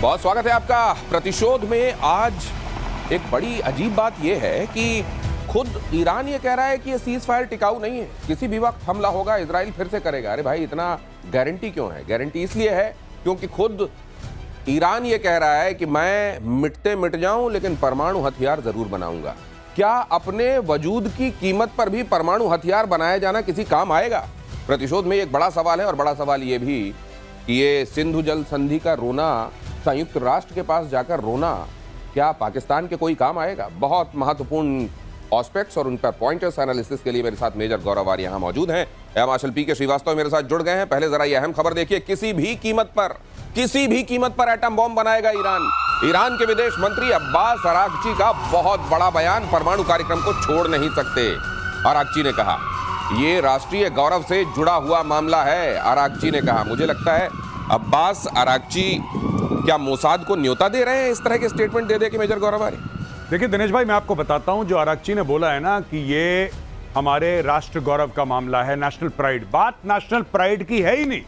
बहुत स्वागत है आपका प्रतिशोध में। आज एक बड़ी अजीब बात यह है कि खुद ईरान ये कह रहा है कि ये सीज फायर टिकाऊ नहीं है, किसी भी वक्त हमला होगा, इजराइल फिर से करेगा। अरे भाई, इतना गारंटी क्यों है? गारंटी इसलिए है क्योंकि खुद ईरान ये कह रहा है कि मैं मिटते मिट जाऊं लेकिन परमाणु हथियार जरूर बनाऊंगा। क्या अपने वजूद की कीमत पर भी परमाणु हथियार बनाया जाना किसी काम आएगा? प्रतिशोध में एक बड़ा सवाल है। और बड़ा सवाल ये भी कि ये सिंधु जल संधि का रोना, संयुक्त राष्ट्र के पास जाकर रोना, क्या पाकिस्तान के कोई काम आएगा? बहुत महत्वपूर्ण ऑस्पेक्ट्स और उन पर पॉइंटर्स एनालिसिस के लिए मेरे साथ मेजर गौरव आर्य यहां मौजूद हैं। एयर मार्शल पी के श्रीवास्तव मेरे साथ जुड़ गए हैं। पहले जरा यह अहम खबर देखिए। किसी भी कीमत पर एटम बॉम्ब बनाएगा ईरान। ईरान के विदेश मंत्री अब्बास अरागची का बहुत बड़ा बयान, परमाणु कार्यक्रम को छोड़ नहीं सकते। अरागची ने कहा ये राष्ट्रीय गौरव से जुड़ा हुआ मामला है। अरागची ने कहा, मुझे लगता है अब्बास अरागची क्या मोसाद को न्योता दे रहे हैं इस तरह के स्टेटमेंट दे के मेजर गौरव आर्य? देखिए दिनेश भाई, मैं आपको बताता हूं, जो अरागची ने बोला है ना कि ये हमारे राष्ट्र गौरव का मामला है, नेशनल प्राइड, बात नेशनल प्राइड की है ही नहीं,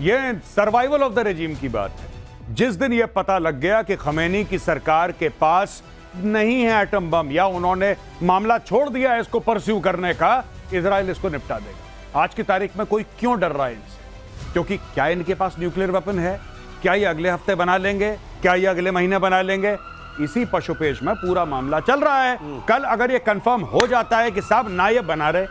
ये सर्वाइवल ऑफ द रेजिम की बात है। जिस दिन ये पता लग गया कि खमैनी की सरकार के पास नहीं है एटम बम, या उन्होंने मामला छोड़ दिया है इसको परस्यू करने का, इजराइल इसको निपटा देगा। आज की तारीख में कोई क्यों डर रहा है इनसे? क्योंकि क्या इनके पास न्यूक्लियर वेपन है? क्या ये अगले हफ्ते बना लेंगे? क्या ये अगले महीने बना लेंगे? इसी पशुपेश में पूरा मामला चल रहा है। कल अगर ये कंफर्म हो जाता है कि साहब ना ये बना रहे,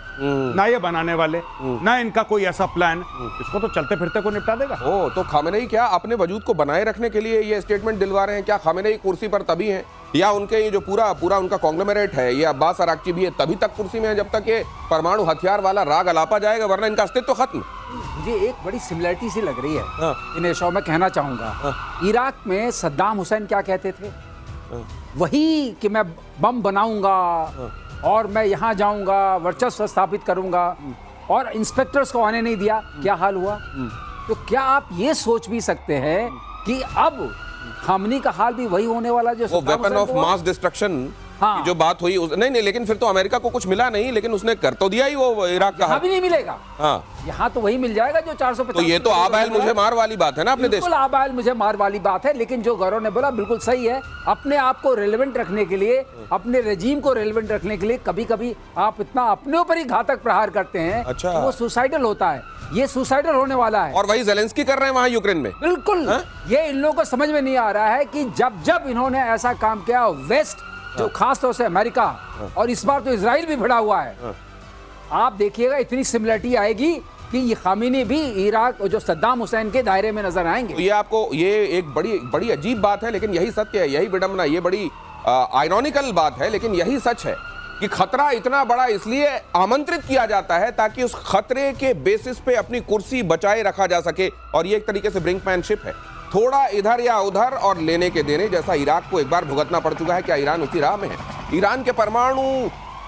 ना ये बनाने वाले, ना इनका कोई ऐसा प्लान, इसको तो चलते फिरते को निपटा देगा। ओ, तो खामेनेई क्या अपने वजूद को बनाए रखने के लिए ये स्टेटमेंट दिलवा रहे हैं? क्या खामेनेई कुर्सी पर तभी हैं, या उनके ये जो पूरा उनका कॉन्ग्लोमेरेट है, ये अब्बास अरागची भी है, तभी तक कुर्सी में है जब तक ये परमाणु हथियार वाला राग अलापा जाएगा, वरना इनका अस्तित्व खत्म? मुझे एक बड़ी सिमिलरिटी सी लग रही है इन शो में, कहना चाहूंगा। इराक में सद्दाम हुसैन क्या कहते थे? वही कि मैं बम बनाऊंगा और मैं यहां जाऊंगा, वर्चस्व स्थापित करूंगा, और इंस्पेक्टर्स को आने नहीं दिया। क्या हाल हुआ? तो क्या आप ये सोच भी सकते हैं कि अब खामनी का हाल भी वही होने वाला जो वेपन ऑफ मास डिस्ट्रक्शन की जो बात हुई नहीं, लेकिन फिर तो अमेरिका को कुछ मिला नहीं, लेकिन उसने कर तो दिया ही वो इराक का। यहाँ भी नहीं मिलेगा। हाँ, यहाँ तो वही मिल जाएगा जो 450। तो ये तो आबाइल मुझे मार वाली बात है ना अपने देश। बिल्कुल आबाइल मुझे मार वाली बात है, लेकिन जो गौरव ने बोला बिल्कुल सही है। अपने आप को रेलेवेंट रखने के लिए, अपने रेजीम को रेलेवेंट रखने के लिए कभी कभी आप इतना अपने ऊपर ही घातक प्रहार करते हैं। अच्छा। वो सुसाइडल होता है, ये सुसाइडल होने वाला है। और वही ज़ेलेंस्की कर रहे हैं वहां यूक्रेन में। बिल्कुल। ये इन लोगों को समझ में नहीं आ रहा है कि जब इन्होंने ऐसा काम किया, वेस्ट जो खास तौर से अमेरिका, और इस बार तो इजराइल भी भिड़ा हुआ है, आप देखिएगा इतनी सिमिलरिटी आएगी कि ये खामेनी भी इराक जो सद्दाम हुसैन के दायरे में नजर आएंगे। तो ये आपको ये एक बड़ी अजीब बात है, लेकिन यही सत्य है, यही विडंबना, ये बड़ी आयरॉनिकल बात है, लेकिन यही सच है कि खतरा इतना बड़ा इसलिए आमंत्रित किया जाता है ताकि उस खतरे के बेसिस पे अपनी कुर्सी बचाए रखा जा सके। और ये एक तरीके से ब्रिंकमैनशिप है, थोड़ा इधर या उधर और लेने के देने जैसा इराक को एक बार भुगतना पड़ चुका है। क्या ईरान उसी राह में है? ईरान के परमाणु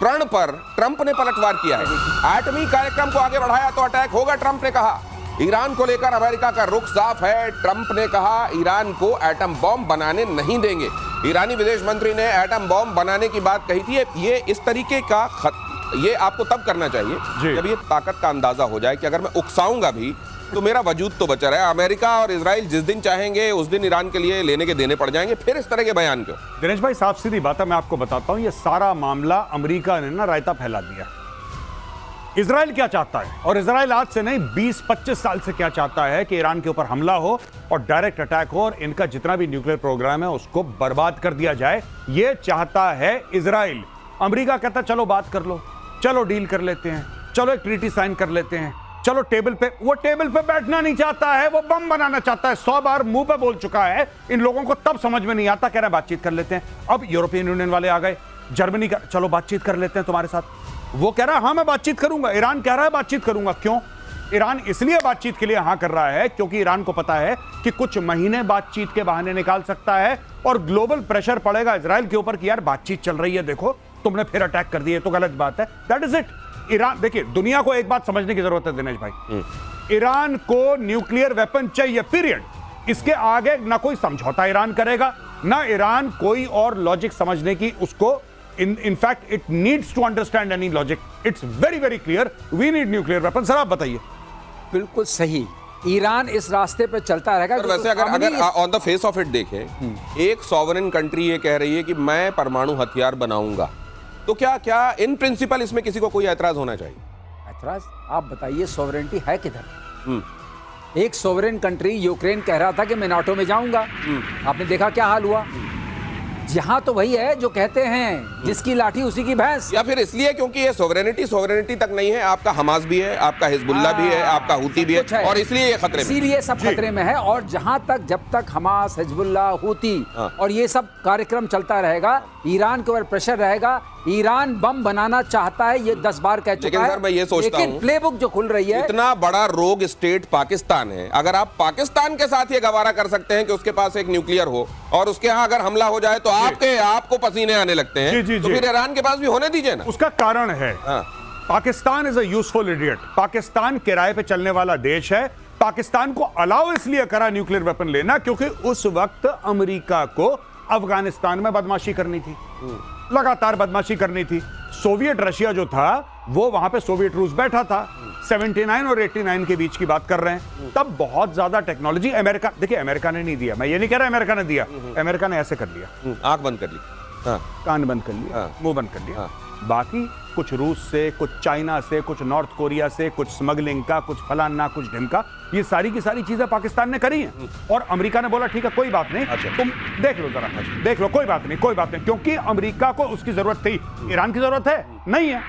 प्रण पर ट्रंप ने पलटवार किया है। एटमी कार्यक्रम को आगे बढ़ाया तो अटैक होगा, ट्रंप ने कहा। ईरान को लेकर अमेरिका का रुख साफ है। ट्रंप ने कहा ईरान को एटम बॉम्ब बनाने नहीं देंगे। ईरानी विदेश मंत्री ने एटम बॉम्ब बनाने की बात कही थी। ये इस तरीके का ये आपको तब करना चाहिए जब ये ताकत का अंदाजा हो जाए कि अगर मैं उकसाऊंगा भी तो मेरा वजूद तो बचा रहा है। अमेरिका और इजराइल जिस दिन चाहेंगे उस दिन ईरान के लिए लेने के देने पड़ जाएंगे। फिर इस तरह के बयान क्यों? दिनेश भाई, साफ सीधी बात है, मैं आपको बताता हूं, ये सारा मामला अमेरिका ने ना रायता फैला दिया। इजराइल क्या चाहता है, और इजराइल आज से नहीं 20-25 साल से क्या चाहता है कि ईरान के ऊपर हमला हो और डायरेक्ट अटैक हो और इनका जितना भी न्यूक्लियर प्रोग्राम है उसको बर्बाद कर दिया जाए। ये चाहता है इजराइल। अमेरिका कहता है चलो बात कर लो, चलो डील कर लेते हैं, चलो एक ट्रीटी साइन कर लेते हैं, चलो टेबल पे। वो टेबल पे बैठना नहीं चाहता है, वो बम बनाना चाहता है। 100 बार मुंह पे बोल चुका है। इन लोगों को तब समझ में नहीं आता, कह रहे बातचीत कर लेते हैं। अब यूरोपियन यूनियन वाले आ गए, जर्मनी का चलो बातचीत कर लेते हैं तुम्हारे साथ। वो कह रहा है हाँ मैं बातचीत करूंगा, ईरान कह रहा है बातचीत करूंगा। क्यों? ईरान इसलिए बातचीत के लिए हाँ कर रहा है क्योंकि ईरान को पता है कि कुछ महीने बातचीत के बहाने निकाल सकता है और ग्लोबल प्रेशर पड़ेगा इजराइल के ऊपर कि यार बातचीत चल रही है, देखो तुमने फिर अटैक कर दिया, तो गलत बात है। That is it. ईरान, देखिए दुनिया को एक बात समझने की जरूरत है दिनेश भाई, ईरान को न्यूक्लियर वेपन चाहिए, पीरियड। इसके आगे ना कोई समझौता ईरान करेगा, ना ईरान कोई और लॉजिक समझने की उसको in fact it needs to understand any logic. It's very very clear we need nuclear weapons. Sir आप बताइए। बिल्कुल सही। ईरान इस रास्ते पे चलता रहेगा। सर वैसे अगर on the face of it देखें, एक सॉवरेन कंट्री ये कह रही है कि मैं परमाणु हथियार बनाऊंगा, तो क्या इन प्रिंसिपल इसमें किसी को कोई ऐतराज होना चाहिए? ऐतराज? आप बताइए सॉवरेनिटी है किधर? एक सॉवरेन कंट्री यूक्रेन कह रहा था कि मैं नाटो में जाऊंगा, आपने देखा क्या हाल हुआ। यहाँ तो वही है जो कहते हैं जिसकी लाठी उसी की भैंस। या फिर इसलिए क्योंकि ये सोवरेनिटी तक नहीं है, आपका हमास भी है, आपका हिजबुल्ला भी है, आपका हुती भी है, और इसलिए ये खतरे में, इसीलिए सब खतरे में है। और जहां तक जब तक हमास, हिजबुल्ला, हुती और ये सब कार्यक्रम चलता रहेगा, ईरान के ऊपर प्रेशर रहेगा। ईरान बम बनाना चाहता है, ये 10 बार कह चुका है। सर मैं ये सोचता हूं, प्लेबुक जो खुल रही है, इतना बड़ा रोग स्टेट पाकिस्तान है, अगर आप पाकिस्तान के साथ ये गवारा कर सकते हैं कि उसके पास एक न्यूक्लियर हो और उसके यहाँ अगर हमला हो जाए तो आपको पसीने आने लगते हैं, तो फिर ईरान के पास भी होने दीजिए ना। उसका कारण है Pakistan is a useful idiot. Pakistan किराए पे चलने वाला देश है। पाकिस्तान को अलाउ इसलिए करा न्यूक्लियर वेपन लेना क्योंकि उस वक्त अमेरिका को अफगानिस्तान में बदमाशी करनी थी, लगातार बदमाशी करनी थी। सोवियत रशिया जो था वो वहां पे सोवियत रूस बैठा था। 79 और 89 के बीच की बात कर रहे हैं। तब बहुत ज्यादा टेक्नोलॉजी अमेरिका, देखिए अमेरिका ने नहीं दिया, मैं ये नहीं कह रहा अमेरिका ने दिया, अमेरिका ने ऐसे कर लिया, आंख बंद कर ली, कान बंद कर लिया, मुंह बंद कर लिया। बाकी कुछ रूस से, कुछ चाइना से, कुछ नॉर्थ कोरिया से, कुछ स्मगलिंग का, कुछ फलाना, कुछ ढिमका, ये सारी की सारी चीजें पाकिस्तान ने करी हैं। और अमेरिका ने बोला ठीक है कोई बात नहीं, तुम देख लो जरा, देख लो, कोई बात नहीं, कोई बात नहीं, क्योंकि अमेरिका को उसकी जरूरत थी। ईरान की जरूरत है? नहीं है,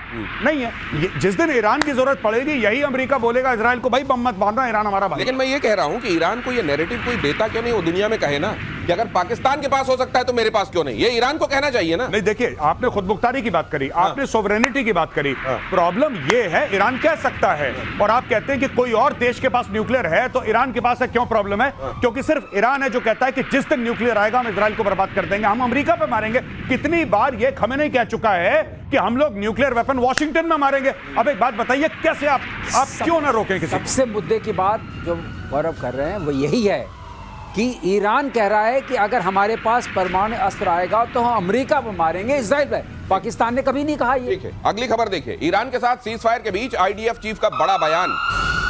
नहीं है। जिस दिन ईरान की जरूरत पड़ेगी यही अमेरिका बोलेगा इजराइल को भाई बम मत बांधना, ईरान हमारा भाई। लेकिन मैं ये कह रहा हूं कि ईरान को ये नैरेटिव कोई देता क्यों नहीं, वो दुनिया में कहे ना कि अगर पाकिस्तान के पास हो सकता है तो मेरे पास क्यों नहीं, ये ईरान को कहना चाहिए ना। नहीं देखिए, आपने खुद मुख्तारी की बात करी, आपने सोवरेनिटी की बात करी। प्रॉब्लम ये है ईरान कह सकता है, और आप कहते हैं कि कोई और देश के पास न्यूक्लियर है तो ईरान के पास है। क्यों प्रॉब्लम है? क्योंकि सिर्फ ईरान है जो कहता है कि जिस दिन न्यूक्लियर आएगा हम इजराइल को बर्बाद कर देंगे, हम अमेरिका पे मारेंगे। कितनी बार ये खमेनी कह चुका है कि हम लोग न्यूक्लियर वेपन वॉशिंगटन में मारेंगे। अब एक बात बताइए, कैसे आप क्यों ना रोकें किसी? सबसे मुद्दे की बात जो गौरव कर रहे हैं वो यही है कि ईरान कह रहा है कि अगर हमारे पास परमाणु अस्त्र आएगा तो हम अमेरिका पर मारेंगे, इजराइल पर। पाकिस्तान ने कभी नहीं कहा ये। ठीक है, अगली खबर देखिए। ईरान के साथ सीज फायर के बीच आईडीएफ चीफ का बड़ा बयान,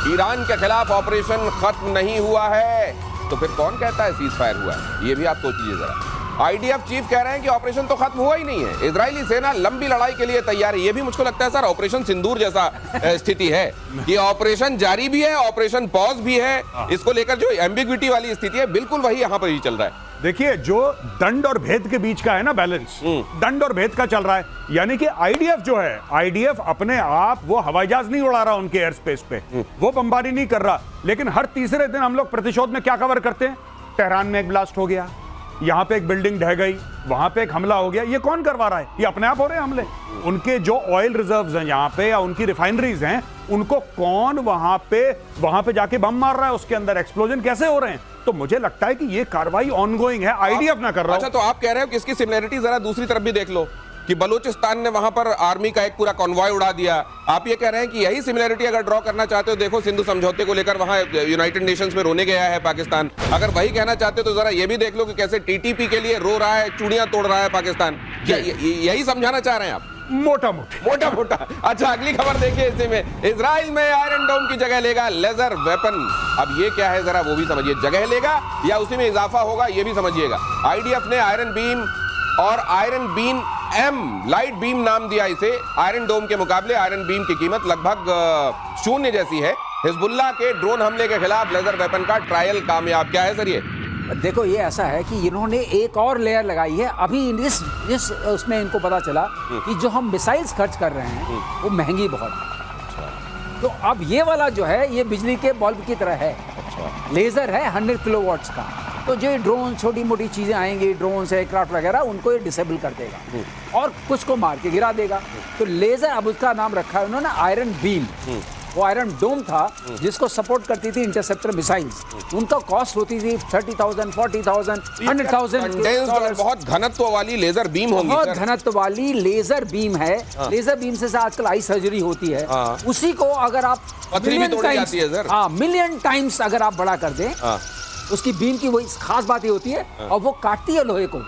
ईरान के खिलाफ ऑपरेशन खत्म नहीं हुआ है। तो फिर कौन कहता है सीज फायर हुआ है? ये भी आप सोच लीजिए जरा। आईडीएफ चीफ कह रहे हैं कि ऑपरेशन तो खत्म हुआ ही नहीं है, इजरायली सेना लंबी लड़ाई के लिए तैयार है। ये भी मुझको लगता है सर ऑपरेशन सिंदूर जैसा स्थिति है कि ऑपरेशन जारी भी है, ऑपरेशन पॉज भी है। इसको लेकर जो एम्बिग्विटी वाली स्थिति है बिल्कुल वही यहां पर ही चल रहा है। देखिए, जो दंड और भेद के बीच का है ना बैलेंस, दंड और भेद का चल रहा है। यानी कि आईडीएफ जो है, आईडीएफ अपने आप वो हवाई जहाज नहीं उड़ा रहा उनके एयर स्पेस पे, वो बमबारी नहीं कर रहा। लेकिन हर तीसरे दिन हम लोग प्रतिशोध में क्या कवर करते हैं? तेहरान में एक ब्लास्ट हो गया, यहां पे एक बिल्डिंग ढह गई, वहां पे एक हमला हो गया। ये कौन करवा रहा है? ये अपने आप हो रहे हैं हमले। उनके जो ऑयल रिजर्व्स हैं यहाँ पे या उनकी रिफाइनरीज हैं, उनको कौन वहां पे जाके बम मार रहा है? उसके अंदर एक्सप्लोजन कैसे हो रहे हैं? तो मुझे लगता है कि ये कार्रवाई ऑनगोइंग है, आईडीएफ ना कर रहा। अच्छा, तो आप कह रहे हो कि इसकी सिमिलरिटी जरा दूसरी तरफ भी देख लो कि बलूचिस्तान ने वहां पर आर्मी का एक पूरा कॉन्वॉय उड़ा दिया। आप ये कह रहे हैं कि यही सिमिलरिटी अगर ड्रॉ करना चाहते हो, देखो सिंधु समझौते को लेकर वहां यूनाइटेड नेशंस में रोने गया है पाकिस्तान। अगर वही कहना चाहते हो तो जरा ये भी देख लो कि कैसे टीटीपी के लिए रो रहा है, चूड़ियां तोड़ रहा है पाकिस्तान। क्या यही समझाना चाह रहे हैं आप? मोटा मोटा। अच्छा, अगली खबर देखिए। इसी में इजराइल में आयरन डोम की जगह लेगा लेजर वेपन। अब ये क्या है जरा वो भी समझिए, जगह लेगा या उसी में इजाफा होगा ये भी समझिएगा। आईडीएफ ने आयरन बीम और iron beam M light beam नाम दिया इसे। आयरन डोम के मुकाबले आयरन बीम की कीमत लगभग 0 जैसी है। हिजबुल्लाह के ड्रोन हमले के खिलाफ लेजर वेपन का ट्रायल कामयाब। क्या है सर ये? देखो, ये ऐसा है कि इन्होंने एक और लेयर लगाई है। अभी इस उसमें इनको पता चला कि जो हम मिसाइल्स खर्च कर रहे हैं वो महंगी बहुत है। तो अब ये वाला जो है ये बिजली के बल्ब की तरह है। लेजर है 100 किलोवाट्स का। तो जो ड्रोन, छोटी मोटी चीजें आएंगी, ड्रोन एयरक्राफ्ट वगैरह, उनको ये डिसेबल कर देगा और कुछ को मार के गिरा देगा। तो लेजर, अब उसका नाम रखा है उन्होंने आयरन बीम। वो आयरन डोम था जिसको सपोर्ट करती थी इंटरसेप्टर मिसाइल्स। उनका कॉस्ट होती थी 30,000, 40,000, 100,000। बहुत घनत्व वाली लेजर बीम होगी। बहुत घनत्व वाली लेजर बीम है। लेजर बीम से आजकल आई सर्जरी होती है। उसी को अगर आप मिलियन टाइम्स अगर आप बड़ा कर दें, उसकी बीम की वही खास बात ये होती है और वो काटती है लोहे को।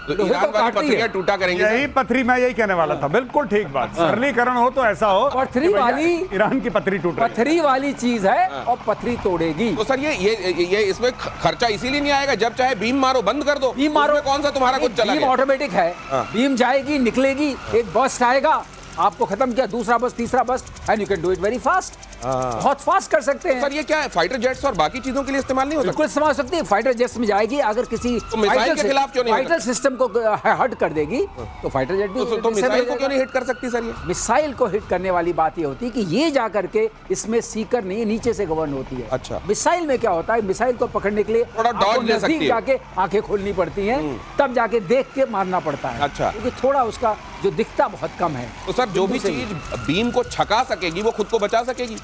तो लोहे ईरान को वाली काटती पथरियां है। टूटा करेंगे यही पथरी, मैं यही कहने वाला था, बिल्कुल ठीक बात। सरलीकरण हो तो ऐसा हो पथरी कि भैया वाली- ईरान की पथरी टूट रही है। पथरी वाली चीज है और पथरी तोड़ेगी। तो सर ये इसमें खर्चा इसीलिए नहीं आएगा, जब चाहे बीम मारो, बंद कर दो, बीम मारो, उसमें कौन सा तुम्हारा कुछ चला बीम गया? ऑटोमेटिक है। हाँ। बीम जाएगी, निकलेगी, एक बस्ट आएगा, आपको खत्म किया, दूसरा बस, तीसरा बस, and you can do it very fast. बहुत फास्ट कर सकते हैं। सर ये क्या है, फाइटर जेट्स और बाकी चीजों के लिए इस्तेमाल नहीं हो सकता? बिल्कुल समझ सकती है, फाइटर जेट्स में जाएगी, अगर किसी तो मिसाइल के खिलाफ क्यों नहीं फाइटर सिस्टम को हट कर देगी तो फाइटर जेट भी तो मिसाइल को क्यों नहीं हिट कर सकती सर ये? मिसाइल को हिट करने वाली बात ये होती है कि ये जा करके इसमें सीकर नहीं, नीचे से गवर्न होती है। अच्छा। मिसाइल में क्या होता है, मिसाइल को पकड़ने के लिए थोड़ा आपको dodge ले नजदीक सकती है। जाके आंखें खोलनी पड़ती हैं, तब जाके देख के मारना पड़ता है। अच्छा। क्योंकि थोड़ा उसका जो दिखता बहुत कम है। तो सर जो भी बिल्कुल सही। चीज बीम को छका सकेगी वो खुद को बचा सकेगी।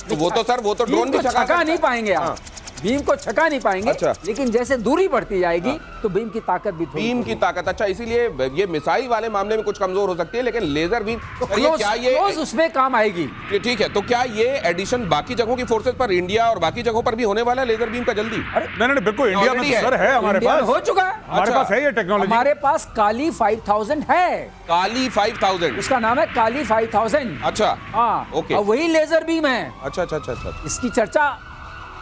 तो वो तो सर वो तो ड्रोन बीम भी को छका छका सकता नहीं है। पाएंगे आप, हाँ। बीम को छका नहीं पाएंगे। अच्छा। लेकिन जैसे दूरी बढ़ती जाएगी तो बीम की ताकत भी थोड़ी बीम की ताकत, अच्छा, इसीलिए ये मिसाइल वाले मामले में कुछ कमजोर हो सकती है, लेकिन लेजर बीम सर, ये क्या ये क्लोज उसमें काम आएगी। ठीक है, तो क्या ये एडिशन बाकी जगहों की फोर्सेस पर, इंडिया और बाकी जगहों पर भी होने वाला है लेजर बीम का जल्दी? नहीं, बिल्कुल इंडिया में Already तो है। सर है हमारे इंडिया में पास, हो चुका है। हमारे अच्छा। पास है ये टेक्नोलॉजी। हमारे पास काली 5000 है, काली 5000। उसका नाम है काली 5000। अच्छा, हाँ, ओके। और वही लेजर बीम है। अच्छा अच्छा अच्छा अच्छा। इसकी चर्चा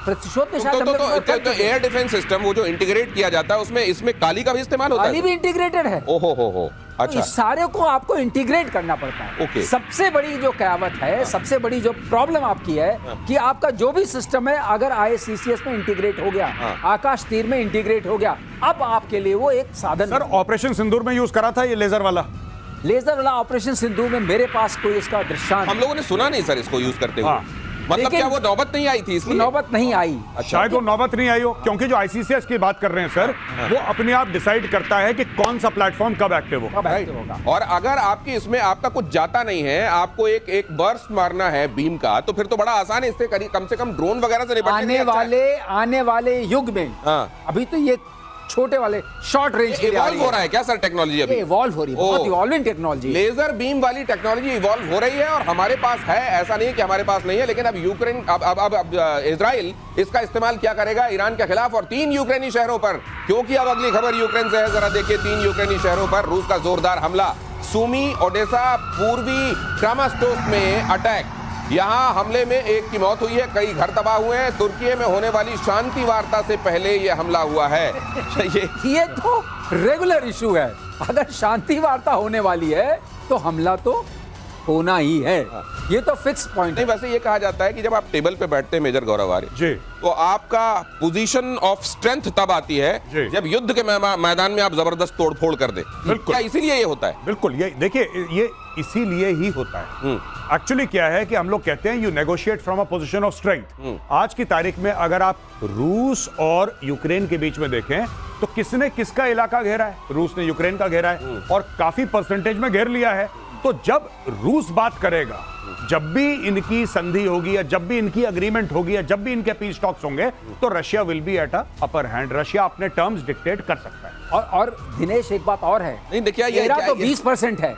प्रतिशोध में शायद तो हमने बहुत कर चुके हैं। एयर डिफेंस सिस्टम वो जो इंटीग्रेट किया जाता है उसमें इसमें काली का भी इस्तेमाल होता काली है? भी इंटीग्रेटेड है। ओहो हो तो अच्छा। इस सारे को आपको इंटीग्रेट करना पड़ता है। ओके। सबसे बड़ी जो कहावत है, सबसे बड़ी जो प्रॉब्लम आपकी है कि आपका जो भी सिस्टम है अगर ICCS में इंटीग्रेट हो गया, हाँ। आकाश तीर में इंटीग्रेट हो गया, अब आपके लिए वो एक साधन सर है। ऑपरेशन सिंदूर में यूज करा था ये लेजर वाला। लेजर वाला ऑपरेशन सिंधु में मेरे पास कोई इसका दृष्टांत हम लोगों ने सुना नहीं सर इसको यूज करते हुए। हाँ। मतलब लेकिन- क्या वो नौबत नहीं आई थी इसलिए? नौबत नहीं आई। शायद वो नौबत नहीं आई हो, क्योंकि जो ICCS की बात कर रहे हैं सर, वो अपने आप डिसाइड करता है कि कौन सा प्लेटफॉर्म कब एक्टिव हो। कब एक्टिव होगा। और अगर आपकी इसमें आपका कुछ जाता नहीं है, आपको एक बर्स्ट मारना है बीम का, तो फिर तो बड़ा आसान है, इससे कम से कम ड्रोन वगैरह से निपटने के लिए अच्छा है। आने वाले युग में हाँ। अभी तो ये छोटे वाले शॉर्ट रेंज के लिए आ रही इवॉल्व हो रहा है क्या सर टेक्नोलॉजी अभी? इवॉल्व हो रही है, बहुत oh. Evolving technology. Laser beam वाली टेक्नोलॉजी इवॉल्व हो रही है और हमारे पास है, ऐसा नहीं है कि हमारे पास नहीं है, लेकिन अब यूक्रेन अब इजराइल इसका इस्तेमाल क्या करेगा ईरान के खिलाफ और 3 यूक्रेनी शहरों पर, क्योंकि अब अगली खबर यूक्रेन से है। जरा देखिए, 3 यूक्रेनी शहरों पर रूस का जोरदार हमला। सुमी, ओडेसा, पूर्वी क्रामाटोर्स्क में अटैक। यहाँ हमले में एक की मौत हुई है, कई घर तबाह हुए हैं। तुर्की में होने वाली शांति वार्ता से पहले ये हमला हुआ है। ये तो रेगुलर इशू है, अगर शांति वार्ता होने वाली है तो हमला तो होना ही है, ये तो फिक्स पॉइंट नहीं, है। वैसे ये कहा जाता है कि जब आप टेबल पे बैठते हैं मेजर गौरव आर्य जी। तो आपका पोजीशन ऑफ स्ट्रेंथ तब आती है जी। जब युद्ध के मैदान में आप जबरदस्त तोड़फोड़ कर दे। बिल्कुल। क्या इसीलिए ये होता है? बिल्कुल, ये देखिए, ये इसीलिए ही होता है। एक्चुअली क्या है कि हम लोग कहते हैं you negotiate from a position of strength. आज की तारीख में अगर आप रूस और यूक्रेन के बीच में देखें तो किसने किसका इलाका घेरा है? रूस ने यूक्रेन का घेरा है और काफी परसेंटेज में घेर लिया है। तो जब रूस बात करेगा, जब भी इनकी संधि होगी या जब भी इनकी अग्रीमेंट होगी या जब भी इनके पीस टॉक्स होंगे, तो Russia will be at a upper hand. Russia अपने टर्म्स डिक्टेट कर सकता है। और दिनेश एक बात और है, नहीं देखिए, ये घेरा क्या- तो ये- 20% है,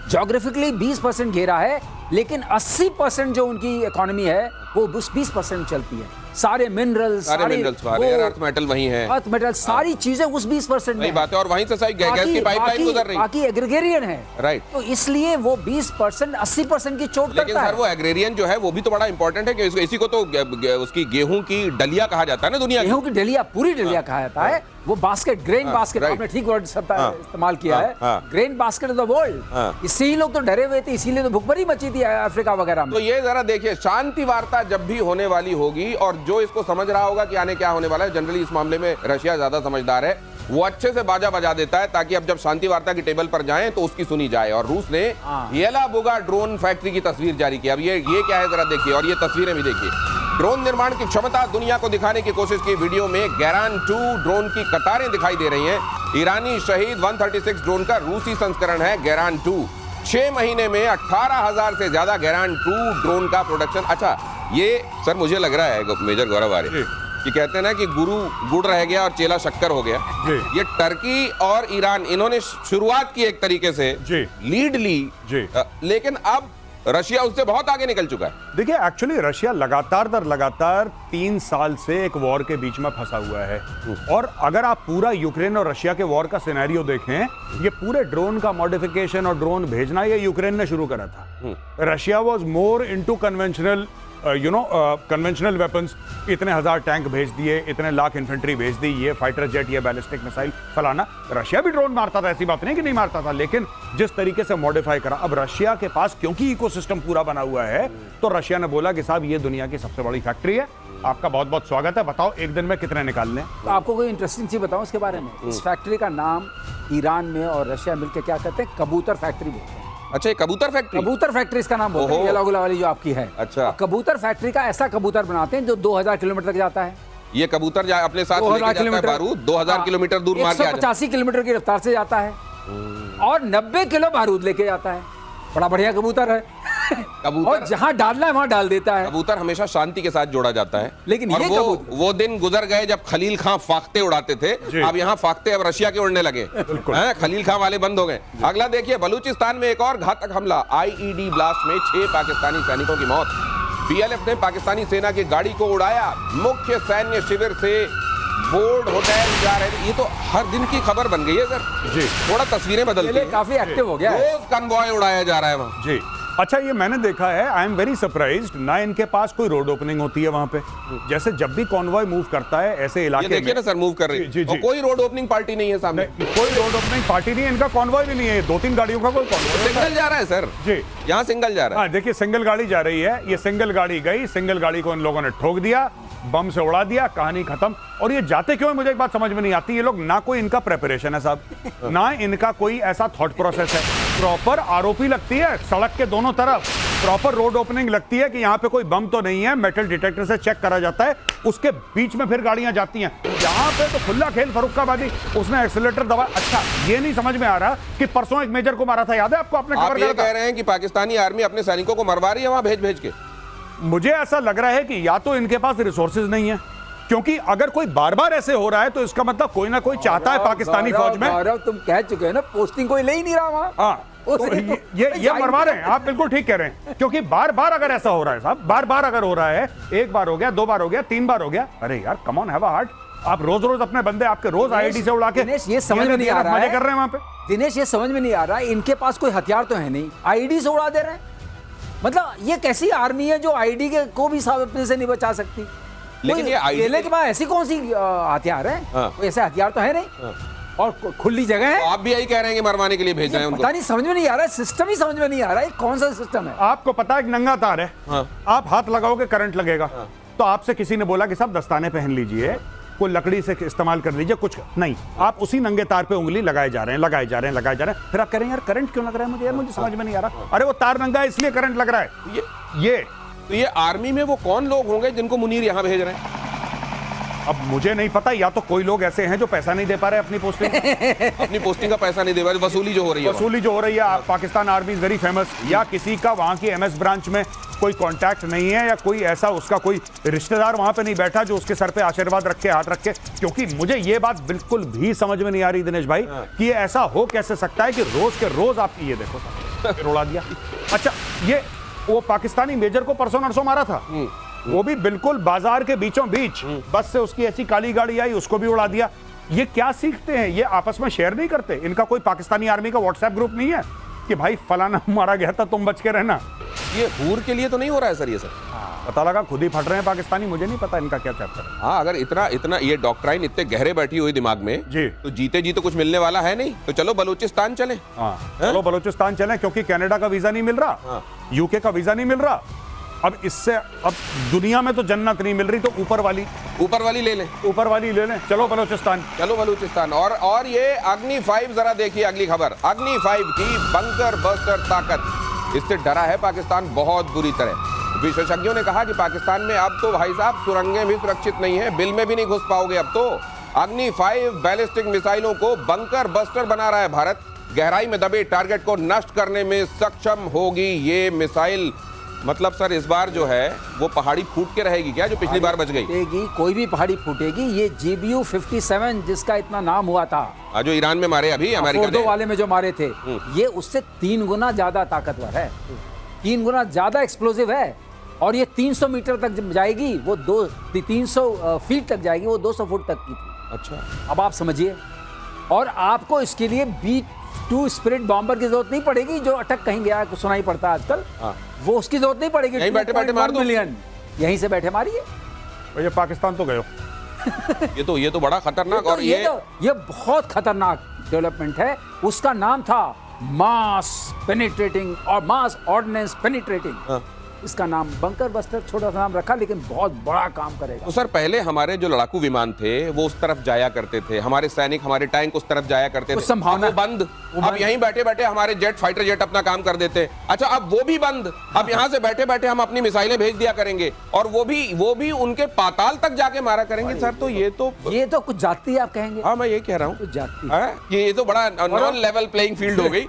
ज्योग्राफिकली 20% घेरा है, लेकिन 80% जो उनकी इकोनॉमी है वो 20% चलती है। सारे मिनरल्स, सारे मिनरल्स रेयर अर्थ मेटल वही है, अर्थ मेटल, सारी चीजें उस 20% वही में बात है, और वहीं से सारी गैस की पाइपलाइन गुजर रही है। बाकी एग्रीगेरियन है, राइट। तो इसलिए वो 20% 80% की चोट लेकिन करता सर है। वो एग्रेरियन जो है वो भी तो बड़ा इंपॉर्टेंट है कि इसी को तो उसकी गेहूं की डलिया कहा जाता है ना दुनिया की। गेहूं की डलिया, पूरी डलिया कहा जाता है। वो बास्केट, ग्रेन बास्केट, right. आपने ठीक वर्ड इस्तेमाल किया हाँ, है, हाँ। Grain basket of the world. हाँ। इसी लोग तो डरे हुए थे, इसीलिए तो भुखमरी मची थी अफ्रीका वगैरह में। तो ये जरा देखिए, शांति वार्ता जब भी होने वाली होगी और जो इसको समझ रहा होगा कि आने क्या होने वाला है, जनरली इस मामले में रशिया ज्यादा समझदार है, वो अच्छे से बाजा बजा देता है ताकि अब जब शांति वार्ता की टेबल पर जाएं तो उसकी सुनी जाए। और रूस ने हाँ। येलाबुगा ड्रोन फैक्ट्री की तस्वीर जारी की। अब ये क्या है जरा देखिए, और ये तस्वीरें भी देखिए। ड्रोन निर्माण की क्षमता दुनिया को दिखाने की कोशिश की वीडियो में गैरान 2 ड्रोन की कतारें दिखाई दे रही हैं। ईरानी शहीद 136 ड्रोन का रूसी संस्करण है गैरान 2। 6 महीने में 18,000 से ज्यादा गैरान 2 ड्रोन का प्रोडक्शन। अच्छा, ये सर मुझे लग रहा है मेजर गौरव आर्य कि कहते हैं ना कि गुरु गुड़ रह गया और चेला शक्कर हो गया। जी। ये टर्की और ईरान, इन्होंने शुरुआत की एक तरीके से, जी। लीड ली, जी। लेकिन अब रशिया उससे बहुत आगे निकल चुका है। देखिए एक्चुअली रशिया लगातार दर लगातार 3 साल से एक वॉर के बीच में फंसा हुआ है। और अगर आप पूरा यूक्रेन और रशिया के वॉर का सिनेरियो देखें, ये पूरे ड्रोन का मॉडिफिकेशन और ड्रोन भेजना ये यूक्रेन ने शुरू करा था। Russia was more into conventional conventional weapons. इतने हजार टैंक भेज दिए, इतने लाख इन्फेंट्री भेज दी, ये फाइटर जेट, ये बैलिस्टिक मिसाइल फलाना। रशिया भी ड्रोन मारता था, ऐसी बात नहीं कि नहीं मारता था, लेकिन जिस तरीके से मॉडिफाई करा। अब रशिया के पास क्योंकि इकोसिस्टम पूरा बना हुआ है, तो रशिया ने बोला कि साहब ये दुनिया की सबसे बड़ी फैक्ट्री है, आपका बहुत बहुत स्वागत है, बताओ एक दिन में कितने निकाल लें। तो आपको कोई इंटरेस्टिंग चीज बताऊं इसके बारे में। इस फैक्ट्री का नाम ईरान में और रशिया मिलकर क्या कहते हैं, कबूतर फैक्ट्री बोलते हैं। अच्छा, ये कबूतर फैक्ट्री? कबूतर फैक्ट्री इसका नाम बोलते हैं, ये गुला वाली जो आपकी है। अच्छा। और कबूतर फैक्ट्री का ऐसा कबूतर बनाते हैं जो 2000 किलोमीटर तक जाता है। ये कबूतर अपने साथ लेके जाता है बारूद, 2000 किलोमीटर दूर मार के आ जाता है। 185 किलोमीटर की रफ्तार से जाता है और 90 किलो बारूद लेके जाता है। बड़ा बढ़िया कबूतर है। कबूतर, और जहां डालना है वहां डाल देता है। कबूतर हमेशा शांति के साथ जोड़ा जाता है, लेकिन और ये वो दिन गुजर गए जब खलील खां फाख्ते उड़ाते थे। अब यहाँ फाख्ते अब रशिया के उड़ने लगे हैं, खलील खां वाले बंद हो गए। अगला देखिए, बलूचिस्तान में एक और घातक हमला, आईईडी ब्लास्ट में 6 पाकिस्तानी सैनिकों की मौत। बीएलएफ ने पाकिस्तानी सेना की गाड़ी को उड़ाया, मुख्य सैन्य शिविर से बोर्ड होटल जा रहे थे। ये तो हर दिन की खबर बन गई है सर जी। थोड़ा तस्वीरें बदलती हैं, काफी एक्टिव हो गया है। रोज कन्वॉय उड़ाया जा रहा है वहाँ जी। अच्छा, ये मैंने देखा है, आई एम वेरी सरप्राइज्ड, ना इनके पास कोई रोड ओपनिंग होती है वहां पे। जैसे जब भी कॉन्वॉय मूव करता है ऐसे इलाके में, देखिए ना सर, मूव कर रही है और कोई रोड ओपनिंग पार्टी नहीं है सामने। कोई रोड ओपनिंग पार्टी नहीं है, इनका कॉन्वॉय भी नहीं है, 2-3 गाड़ियों का कोई कॉन्वॉय। सिंगल जा रहा है सर जी, यहाँ सिंगल जा रहा है। हाँ देखिए, सिंगल गाड़ी जा रही है, ये सिंगल गाड़ी गई, सिंगल गाड़ी को इन लोगों ने ठोक दिया, बम से उड़ा दिया, कहानी खत्म। और ये जाते क्यों है मुझे एक बात समझ में नहीं आती। ये लोग ना कोई इनका प्रेपरेशन है साहब, ना इनका कोई ऐसा थॉट प्रोसेस है। प्रॉपर आरओपी लगती है सड़क के दोनों तरफ, प्रॉपर रोड ओपनिंग लगती है कि यहाँ पे कोई बम तो नहीं है, मेटल डिटेक्टर से चेक करा जाता है, उसके बीच में फिर गाड़ियां जाती हैं। यहाँ पे तो खुला खेल फरुखाबादी, उसने एक्सीलरेटर दबा। अच्छा, ये नहीं समझ में आ रहा कि परसों एक मेजर को मारा था, याद है आपको? आपने आप ये कह रहे हैं कि पाकिस्तानी आर्मी अपने सैनिकों को मरवा रही है वहां भेज भेज के? मुझे ऐसा लग रहा है कि या तो इनके पास रिसोर्सेज नहीं है, क्योंकि अगर कोई बार बार ऐसे हो रहा है तो इसका मतलब कोई ना कोई चाहता है पाकिस्तानी फौज में। गौरव, तुम कह चुके हो ना, पोस्टिंग कोई ले ही नहीं रहा वहां। हाँ, तो ये मरवा रहे हैं, आप बिल्कुल ठीक कह रहे हैं। क्योंकि बार बार अगर ऐसा हो रहा है साहब, बार बार अगर हो रहा है, एक बार हो गया, 2 बार हो गया, 3 बार हो गया, अरे यार come on, have a heart. आप रोज रोज अपने बंदे आपके रोज आईडी से उड़ा के दिनेश, ये समझ में नहीं आ रहा है, कर रहे हैं वहां पे। दिनेश, ये समझ में नहीं आ रहा है, इनके पास कोई हथियार तो है नहीं, आईडी से उड़ा दे रहे हैं। मतलब ये कैसी आर्मी है जो आईडी के को भी साहब अपने से नहीं बचा सकती? लेकिन ये आईडी के बाद ऐसी कौन सी हथियार है? कोई ऐसे हथियार तो है नहीं, और खुली जगह है। तो आप भी यही कह रहे हैं कि मरवाने के लिए भेज रहे हैं उनको? पता नहीं, समझ में नहीं आ रहा है, सिस्टम ही समझ में नहीं आ रहा है, कौन सा सिस्टम है। आपको पता है, एक नंगा तार है, आप हाथ लगाओगे करंट लगेगा। तो आपसे किसी ने बोला कि साहब दस्ताने पहन लीजिए, कोई लकड़ी से इस्तेमाल कर लीजिए, कुछ नहीं, आप उसी नंगे तार पे उंगली लगाए जा रहे हैं, लगाए जा रहे हैं, लगाए जा रहे हैं। फिर आप कह रहे हैं यार करंट क्यों लग रहा है मुझे, यार मुझे समझ में नहीं आ रहा। अरे वो तार नंगा है इसलिए करंट लग रहा है। ये आर्मी में वो कौन लोग होंगे जिनको मुनीर यहाँ भेज रहे हैं? अब मुझे नहीं पता, या तो कोई लोग ऐसे हैं जो पैसा नहीं दे पा रहे अपनी पोस्टिंग अपनी पोस्टिंग का पैसा नहीं दे पा रहे, वसूली जो हो रही है, वसूली जो हो रही है। Pakistan army is very famous, या किसी का वहां की एमएस ब्रांच में कोई कांटेक्ट नहीं है, या कोई ऐसा उसका कोई रिश्तेदार वहां पे नहीं बैठा जो उसके सर पे आशीर्वाद रख के, हाथ रख के। क्योंकि मुझे ये बात बिल्कुल भी समझ में नहीं आ रही दिनेश भाई कि ये ऐसा हो कैसे सकता है कि रोज के रोज आप ये देखो उड़ा दिया। अच्छा, ये वो पाकिस्तानी मेजर को परसों नरसों मारा था, वो भी बिल्कुल बाजार के बीचों बीच, बस से उसकी ऐसी काली गाड़ी आई, उसको भी उड़ा दिया। ये क्या सीखते हैं? ये आपस में शेयर नहीं करते? इनका कोई पाकिस्तानी आर्मी का व्हाट्सएप ग्रुप नहीं है कि भाई फलाना मारा गया था, तुम बच के रहना? ये हूर के लिए तो नहीं हो रहा है सर ये सर? पता लगा खुद ही फट रहे हैं पाकिस्तानी, मुझे नहीं पता इनका क्या चैप्टर है। हाँ, अगर इतना ये डॉक्ट्राइन इतने गहरे बैठी हुई दिमाग में जी, तो जीते जी तो कुछ मिलने वाला है नहीं, तो चलो बलूचिस्तान चले। हाँ, चलो बलूचिस्तान चले, क्योंकि कनाडा का वीजा नहीं मिल रहा, यूके का वीजा नहीं मिल रहा। अब इससे अब दुनिया में तो जन्नत नहीं मिल रही, तो ऊपर वाली ले लें, ऊपर वाली ले लें। चलो बलूचिस्तान, चलो बलूचिस्तान। और ये अग्नि 5 जरा देखिए अगली खबर, अग्नि 5 की बंकर बस्टर ताकत, इससे डरा है पाकिस्तान बहुत बुरी तरह। विशेषज्ञों ने कहा कि पाकिस्तान में अब तो भाई साहब सुरंगें भी सुरक्षित नहीं है, बिल में भी नहीं घुस पाओगे अब तो। अग्नि 5 बैलिस्टिक मिसाइलों को बंकर बस्टर बना रहा है भारत, गहराई में दबे टारगेट को नष्ट करने में सक्षम होगी ये मिसाइल। मतलब सर इस बार जो है वो पहाड़ी फूट के रहेगी क्या, जो पिछली बार बच गई? कोई भी पहाड़ी फूटेगी। ये GBU-57 जिसका इतना नाम हुआ था, जो ईरान में मारे अभी अमेरिका ने, वाले में जो मारे थे, ये उससे 3 गुना ज्यादा ताकतवर है। 3 गुना ज्यादा एक्सप्लोसिव है, और ये 300 मीटर तक जब जाएगी, वो 300 फीट तक जाएगी, वो 200 फुट तक की थी। अच्छा, अब आप समझिए, और आपको इसके लिए B-2 स्पिरिट बॉम्बर की जरूरत नहीं पड़ेगी, जो अटक कहीं गया है, सुनाई पड़ता है आजकल, वो उसकी जरूरत नहीं पड़ेगी। यहीं बैठे-बैठे मार दो। मिलियन यहीं से बैठे मारिए। भैया पाकिस्तान तो गए हो। ये तो बड़ा खतरनाक, और ये बहुत खतरनाक डेवलपमेंट है। उसका नाम था मास पेनिट्रेटिंग और मास ऑर्डिनेंस पेनिट्रेटिंग। इसका नाम बंकर बस्टर, छोटा सा नाम रखा, लेकिन बहुत बड़ा काम करेगा। तो सर, पहले हमारे जो लड़ाकू विमान थे वो उस तरफ जाया करते थे, हमारे सैनिक, हमारे टैंक उस तरफ जाया करते थे। संभावना अब वो बंद। अब यहीं बैठे बैठे हमारे जेट, फाइटर जेट अपना काम कर देते। अच्छा, अब वो भी बंद। अब यहाँ से बैठे बैठे हम अपनी मिसाइलें भेज दिया करेंगे, और वो भी उनके पाताल तक जाके मारा करेंगे। सर, तो ये तो कुछ जाती है, आप कहेंगे। हाँ, मैं ये कह रहा हूँ, कुछ जाती ये तो बड़ा नॉन लेवल प्लेइंग फील्ड हो गई।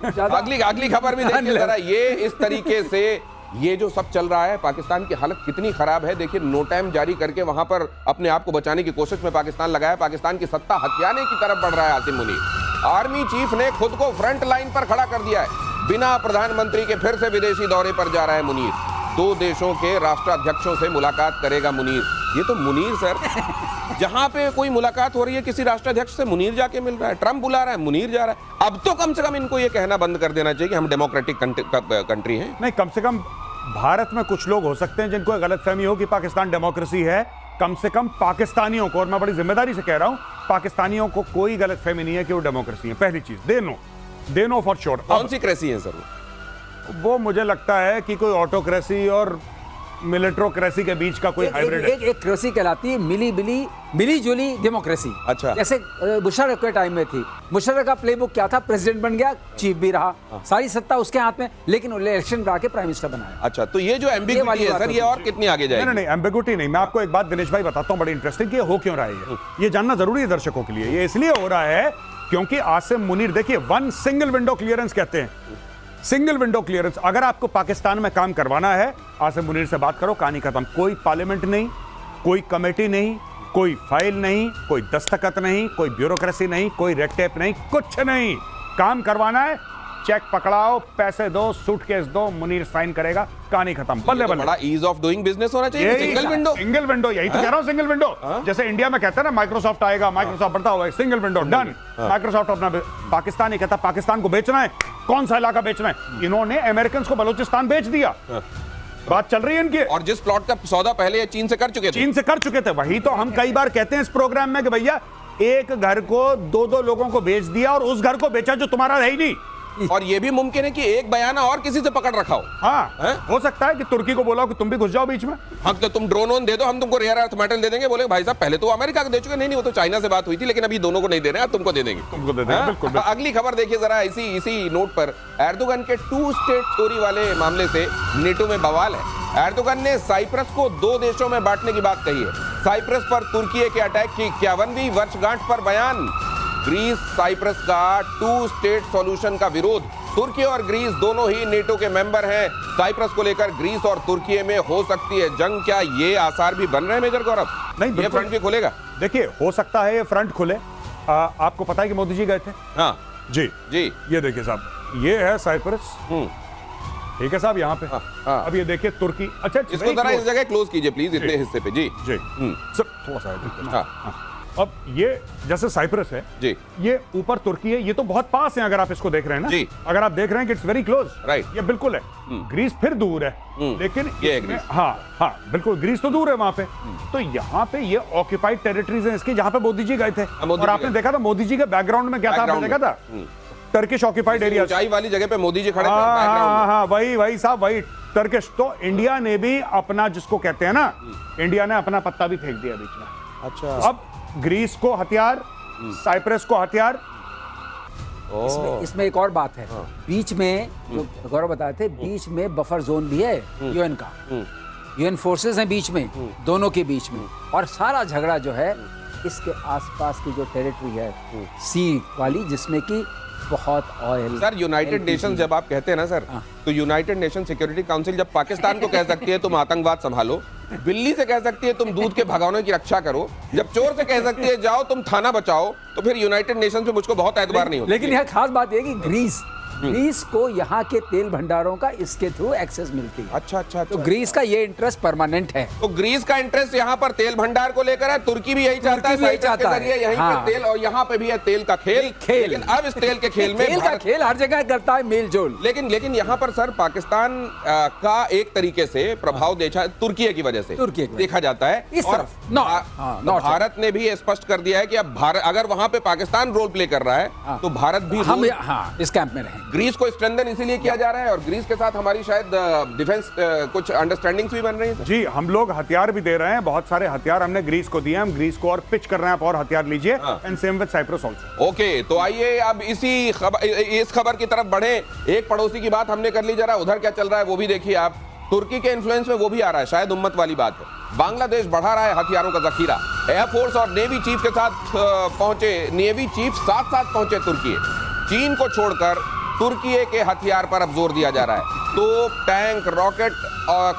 अगली खबर भी देखिए जरा, ये इस तरीके से ये जो सब चल रहा है, पाकिस्तान की हालत कितनी खराब है। देखिए, नो टाइम जारी करके वहां पर अपने आप को बचाने की कोशिश में पाकिस्तान लगा है। पाकिस्तान की सत्ता हथियाने की तरफ बढ़ रहा है आसिम मुनीर। आर्मी चीफ ने खुद को फ्रंट लाइन पर खड़ा कर दिया है। बिना प्रधानमंत्री के फिर से विदेशी दौरे पर जा रहा है मुनीर। 2 देशों के राष्ट्राध्यक्षों से मुलाकात करेगा मुनीर। ये तो मुनीर सर, जहां पे कोई मुलाकात हो रही है किसी राष्ट्राध्यक्ष से, मुनीर जाके मिल रहा है। ट्रंप बुला रहा है, मुनीर जा रहा है। अब तो कम से कम इनको ये कहना बंद कर देना चाहिए कि हम डेमोक्रेटिक कंट्री हैं। नहीं, कम से कम भारत में कुछ लोग हो सकते हैं जिनको गलतफहमी हो कि पाकिस्तान डेमोक्रेसी है। कम से कम पाकिस्तानियों को, और मैं बड़ी जिम्मेदारी से कह रहा हूं, पाकिस्तानियों को कोई गलतफहमी नहीं है कि वो डेमोक्रेसी है। पहली चीज, दे नो फॉर श्योर। कौन सी क्रेसी है सर? वो मुझे लगता है कि कोई ऑटोक्रेसी और मिलिट्रोक्रेसी के बीच का कोई हाइब्रिड है। एक क्रेसी कहलाती है मिली जुली डेमोक्रेसी। अच्छा, जैसे मुशर्रफ के टाइम में थी। मुशर्रफ का प्लेबुक क्या था? प्रेसिडेंट बन गया, चीफ भी रहा, सारी सत्ता उसके हाथ में, लेकिन इलेक्शन करा के प्राइम मिनिस्टर बनाया। अच्छा, तो ये जो एम्बिग्विटी है सर, ये और कितनी आगे जाएगी? नहीं, एम्बिग्विटी नहीं। मैं आपको एक बात दिनेश भाई बताता हूं, बड़ी इंटरेस्टिंग, कि ये हो क्यों रहा है। ये जानना जरूरी है दर्शकों के लिए। ये इसलिए हो रहा है क्योंकि आसिम मुनीर, देखिए, 1 सिंगल विंडो क्लियरेंस कहते हैं। सिंगल विंडो क्लियरेंस, अगर आपको पाकिस्तान में काम करवाना है, आसिम मुनीर से बात करो, कहानी खत्म। कोई पार्लियामेंट नहीं, कोई कमेटी नहीं, कोई फाइल नहीं, कोई दस्तखत नहीं, कोई ब्यूरोक्रेसी नहीं, कोई रेड टेप नहीं, कुछ नहीं। काम करवाना है, चेक पकड़ाओ, पैसे दो, सूटकेस दो, मुनीर साइन करेगा, कहानी खत्म। बल्ले बल्ले। बड़ा ईज ऑफ डूइंग बिजनेस होना चाहिए। सिंगल विंडो, यही तो कह रहा हूं, सिंगल विंडो। जैसे इंडिया में कहते हैं ना, माइक्रोसॉफ्ट आएगा, माइक्रोसॉफ्ट बढ़ता हुआ, सिंगल विंडो, डन। माइक्रोसॉफ्ट अपना, पाकिस्तान ही कहता पाकिस्तान को बेचना है। कौन सा इलाका बेचना है? इन्होंने अमेरिकन को बलूचिस्तान बेच दिया। बात चल रही है इनकी। और जिस प्लॉट का सौदा पहले चीन से कर चुके थे। वही तो हम कई बार कहते हैं इस प्रोग्राम में कि भैया, एक घर को 2-2 लोगों को बेच दिया, और उस घर को बेचा जो तुम्हारा है ही नहीं। और ये भी मुमकिन है कि एक बयाना और किसी से पकड़ रखा हो। हाँ, हो सकता है कि तुर्की को बोला हो कि तुम भी घुस जाओ बीच में। हाँ, तो तुम ड्रोन ऑन दे दो, हम तुमको रेयर अर्थ मेटल दे देंगे। बोले भाई साहब, पहले तो अमेरिका को दे चुके। नहीं, वो तो चाइना से बात हुई थी, लेकिन अभी दोनों को नहीं दे रहे हैं, तुमको दे देंगे। बिल्कुल। अगली खबर देखिए जरा, इसी नोट पर, एर्दोगन के 2 स्टेट थ्योरी वाले मामले से नेटो में बवाल है। एर्दोगन ने साइप्रस को 2 देशों में बांटने की बात कही है। साइप्रस पर तुर्की के अटैक की 51वीं वर्षगांठ पर बयान। ग्रीस साइप्रस का 2 स्टेट सॉल्यूशन का विरोध। तुर्की और ग्रीस दोनों ही नेटो के मेंबर हैं। साइप्रस को लेकर ग्रीस और तुर्की में हो सकती है जंग। क्या ये आसार भी बन रहे हैं मेजर गौरव? नहीं, ये फ्रंट भी खुलेगा? देखिए, हो सकता है ये फ्रंट खुले। आपको पता है कि मोदी जी गए थे? हाँ जी। ये देखिए साहब, ये है साइप्रस। ठीक है साहब, यहाँ पे। हाँ। अब ये देखिए तुर्की। अच्छा, इसको जरा इस जगह क्लोज कीजिए प्लीज, इतने हिस्से पे। जी सब थोड़ा सा। हाँ। अब ये जैसे साइप्रस है जी, ये ऊपर तुर्की है, ये तो बहुत पास है। अगर आप इसको देख रहे हैं ना जी, अगर आप देख रहे हैं कि इट्स वेरी क्लोज, राइट, ये बिल्कुल है। ग्रीस फिर दूर है, लेकिन ये हाँ बिल्कुल, ग्रीस तो दूर है वहां पे। तो यहाँ पे ये ऑक्यूपाइड टेरिटरीज है इसकी, जहाँ पे मोदी जी गए थे। और आपने देखा था मोदी जी के बैकग्राउंड में क्या था? आपने देखा था टर्किश ऑक्यूपाइड एरिया, ऊंचाई वाली जगह पे मोदी जी खड़े थे। हाँ, वही साहब, वही टर्किश। तो इंडिया ने भी अपना, जिसको कहते हैं ना, इंडिया ने अपना पत्ता भी फेंक दिया बीच में। अच्छा, अब ग्रीस को हथियार, साइप्रस को हथियार। इसमें एक और बात है। बीच में जो गौरव बताए थे, बीच में बफर जोन भी है यूएन का। यूएन फोर्सेस हैं बीच में, दोनों के बीच में। और सारा झगड़ा जो है इसके आसपास की जो टेरिटरी है सी वाली, जिसमें कि बहुत ऑयल। सर, यूनाइटेड नेशन जब आप कहते हैं ना सर, तो यूनाइटेड नेशन सिक्योरिटी काउंसिल जब पाकिस्तान को कह सकती है तुम आतंकवाद संभालो, बिल्ली से कह सकती है तुम दूध के भगौने की रक्षा करो, जब चोर से कह सकती है जाओ तुम थाना बचाओ, तो फिर यूनाइटेड नेशन पे मुझको बहुत एतबार नहीं होता। लेकिन यह खास बात यह कि ग्रीस ग्रीस को यहाँ के तेल भंडारों का इसके थ्रू एक्सेस मिलती है। अच्छा अच्छा तो ग्रीस का ये इंटरेस्ट परमानेंट है। तो ग्रीस का इंटरेस्ट यहाँ पर तेल भंडार को लेकर है, तुर्की भी यही चाहता है, तुर्की भी यही साइप्रस के चाहता है। जरिए यहीं हाँ। पे तेल, और यहाँ पे भी है तेल का खेल। लेकिन अब इस तेल के खेल में तेल का खेल हर जगह करता है, मेल जोल। लेकिन यहाँ पर सर पाकिस्तान का एक तरीके से प्रभाव देखा तुर्की की वजह से देखा जाता है इस तरफ। भारत ने भी स्पष्ट कर दिया है कि अब भारत अगर वहां पे पाकिस्तान रोल प्ले कर रहा है तो भारत भी हम इस कैंप में रहेंगे। ग्रीस को स्ट्रेंथन इसीलिए किया जा रहा है, और ग्रीस के साथ हमारी शायद डिफेंस कुछ अंडरस्टैंडिंग्स भी बन रही है। जी, हम लोग हथियार भी दे रहे हैं, बहुत सारे हथियार हमने ग्रीस को दिए, हम ग्रीस को और पिच कर रहे हैं, आप और हथियार लीजिए। And same with Cyprus also. Okay, तो आइए अब इस खबर की तरफ बढ़े। एक पड़ोसी की बात हमने कर ली, जरा उधर क्या चल रहा है वो भी देखिए आप। तुर्की के इन्फ्लुएंस में वो भी आ रहा है, शायद उम्मत वाली बात है। बांग्लादेश बढ़ा रहा है हथियारों का जखीरा। एयरफोर्स और नेवी चीफ के साथ पहुंचे, नेवी चीफ साथ साथ पहुंचे तुर्की। चीन को छोड़कर तुर्की के हथियार पर अब जोर दिया जा रहा है। तो टैंक, रॉकेट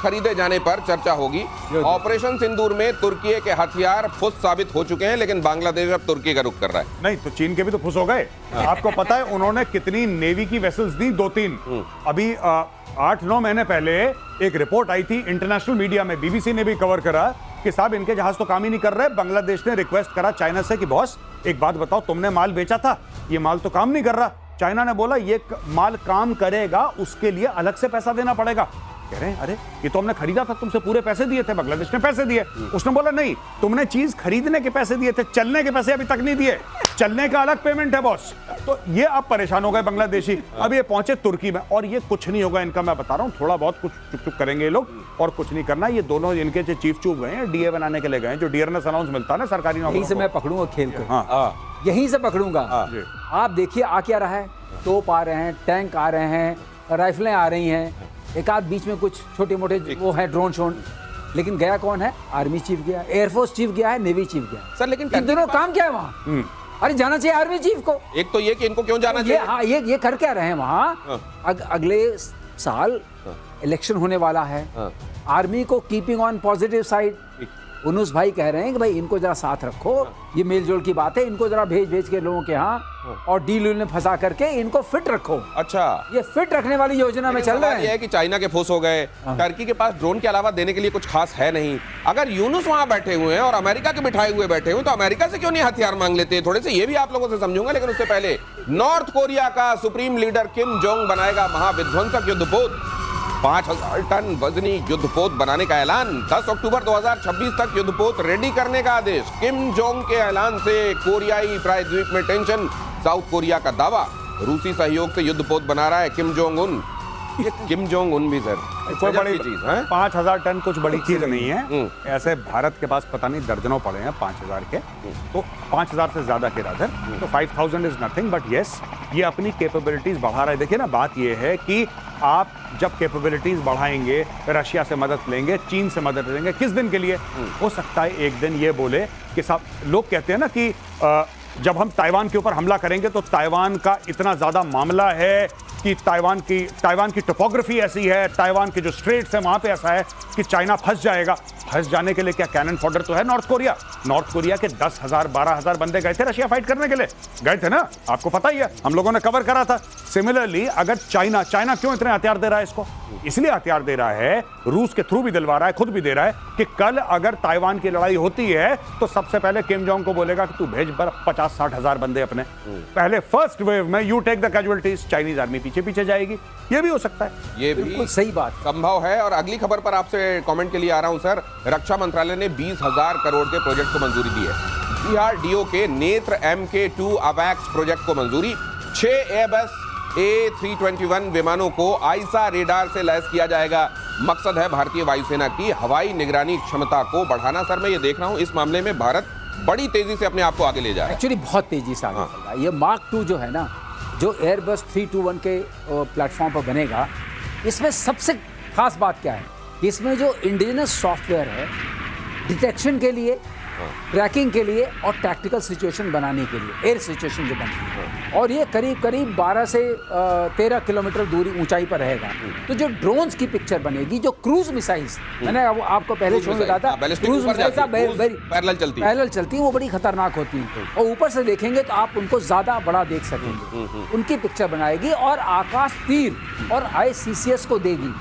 खरीदे जाने पर चर्चा होगी। ऑपरेशन सिंदूर में तुर्की के हथियार फुस साबित हो चुके हैं, लेकिन बांग्लादेश अब तुर्की का रुख कर रहा है। नहीं तो चीन के भी तो फुस हो गए। आपको पता है उन्होंने कितनी नेवी की वेसल्स दी? 2-3। अभी 8-9 महीने पहले एक रिपोर्ट आई थी इंटरनेशनल मीडिया में, बीबीसी ने भी कवर करा कि साहब इनके जहाज तो काम ही नहीं कर रहे। बांग्लादेश ने रिक्वेस्ट करा चाइना से कि बॉस एक बात बताओ, तुमने माल बेचा था, ये माल तो काम नहीं कर रहा। चाइना ने बोला ये माल काम करेगा, उसके लिए अलग से पैसा देना पड़ेगा। कह रहे हैं अरे ये तो हमने खरीदा था, तुमसे पूरे पैसे दिए थे। बांग्लादेश ने पैसे दिए। उसने बोला नहीं, तुमने चीज खरीदने के पैसे दिए थे, चलने के पैसे अभी तक नहीं दिए, चलने का अलग पेमेंट है बॉस। तो ये अब परेशान हो गए बांग्लादेशी। अब ये पहुंचे तुर्की में, और ये कुछ नहीं होगा इनका, मैं बता रहा हूँ। थोड़ा बहुत कुछ चुप चुप करेंगे ये लोग, और कुछ नहीं करना। ये दोनों इनके जो चीफ चूप गए हैं, डीए बनाने के लिए गए, जो डियरनेस अलाउंस मिलता है ना सरकारी नौकरी, यहीं से मैं पकड़ूंगा खेल को। हाँ, यहीं से पकड़ूंगा। आप देखिए आ क्या रहा है, तोप आ रहे हैं, टैंक आ रहे हैं, राइफलें आ रही हैं, एक आध बीच में कुछ छोटे मोटे वो है ड्रोन शोन, लेकिन गया कौन है? आर्मी चीफ गया, एयरफोर्स चीफ गया है, नेवी चीफ गया सर। लेकिन इन दोनों काम क्या है वहाँ? अरे जाना चाहिए आर्मी चीफ को। एक तो ये कि इनको क्यों जाना चाहिए? हाँ, ये कर क्या रहे हैं वहाँ? अगले साल इलेक्शन होने वाला है। आर्मी को कीपिंग ऑन पॉजिटिव साइड, उनुस भाई कह रहे हैं कि भाई इनको जरा साथ रखो, ये मेलजोल की बात है, इनको जरा भेज के लोगों के यहाँ और डील में फंसा करके इनको फिट रखो। अच्छा, ये फिट रखने वाली योजना में चल रहा है। ये है कि चाइना के फुस हो गए, टर्की के पास ड्रोन के अलावा देने के लिए कुछ खास है नहीं। अगर यूनुस वहां बैठे हुए हैं और अमेरिका के बिठाए हुए बैठे हुए, तो अमेरिका से क्यों नहीं हथियार मांग लेते? थोड़े से ये भी आप लोगों से समझूंगा, लेकिन उससे पहले नॉर्थ कोरिया का सुप्रीम लीडर किम जोंग बनाएगा महाविध्वंसक युद्धपोत। 5000 टन वजनी युद्धपोत बनाने का ऐलान। 10 अक्टूबर 2026 तक युद्धपोत रेडी करने का आदेश। किम जोंग के ऐलान से कोरियाई प्रायद्वीप में टेंशन, साउथ कोरिया का दावा। रूसी सहयोग से युद्धपोत बना रहा है Kim Jong Un. Kim Jong Un भी सर कोई बड़ी चीज है। 5000 टन कुछ बड़ी चीज नहीं है। ऐसे भारत के पास पता नहीं दर्जनों पड़े हैं 5000 के, तो 5000 से ज्यादा के राधर, तो 5000 इज नथिंग। बट यस, ये अपनी कैपेबिलिटीज बढ़ा रहा है। देखिए ना, बात ये है कि आप जब कैपेबिलिटीज बढ़ाएंगे, रशिया से मदद लेंगे, चीन से मदद लेंगे, किस दिन के लिए? हो सकता है एक दिन ये बोले कि साहब, लोग कहते हैं ना कि जब हम ताइवान के ऊपर हमला करेंगे तो ताइवान का इतना ज्यादा मामला है कि ताइवान की टोपोग्राफी ऐसी है, ताइवान के जो स्ट्रेट्स है वहां पे ऐसा है कि चाइना फंस जाएगा। फंस जाने के लिए क्या कैनन फॉडर तो है नॉर्थ कोरिया। नॉर्थ कोरिया के 10,000 12,000 बंदे गए थे रशिया फाइट करने के लिए, गए थे ना, आपको पता ही है, हम लोगों ने कवर करा था। सिमिलरली अगर चाइना क्यों इतने हथियार दे रहा है इसको? इसलिए हथियार दे रहा है, रूस के थ्रू भी दिलवा रहा है, खुद भी दे रहा है कि कल अगर ताइवान की लड़ाई होती है तो सबसे पहले किम जोंग को बोलेगा कि तू भेज 50-60 हजार बंदे अपने, पहले फर्स्ट वेव में you take the casualties, Chinese army पीछे जाएगी। ये भी हो सकता है, ये भी सही बात संभव है। और अगली खबर पर आपसे कमेंट के लिए आ रहा हूं सर। रक्षा मंत्रालय ने 20,000 करोड़ के प्रोजेक्ट को मंजूरी दी है। डीआरडीओ के नेत्र MK2 अवैक्स प्रोजेक्ट को मंजूरी। 6 एयरबस A321 विमानों को आईसा रेडार से लैस किया जाएगा। मकसद है भारतीय वायुसेना की हवाई निगरानी क्षमता को बढ़ाना। सर मैं ये देख रहा हूं इस मामले में भारत बड़ी तेजी से अपने आप को आगे ले जा रहा है। एक्चुअली बहुत तेजी से आगे चल रहा है। ये मार्क 2 जो है ना, जो एयरबस 321 के प्लेटफॉर्म पर बनेगा, इसमें सबसे खास बात क्या है? इसमें जो इंडिजिनस सॉफ्टवेयर है डिटेक्शन के लिए ट्रैकिंग के लिए और टैक्टिकल सिचुएशन बनाने के लिए, एयर सिचुएशन जो बनती है, और ये करीब करीब 12 से 13 किलोमीटर दूरी ऊंचाई पर रहेगा। तो जो ड्रोन्स की पिक्चर बनेगी, जो क्रूज मिसाइल्स, मैंने आपको पहले शो में बताया था, क्रूज मिसाइल्स पैरेलल चलती है, वो बड़ी खतरनाक होती है, और ऊपर से देखेंगे तो आप उनको ज्यादा बड़ा देख सकेंगे। उनकी पिक्चर बनाएगी और आकाश तीर और ICCS को देगी।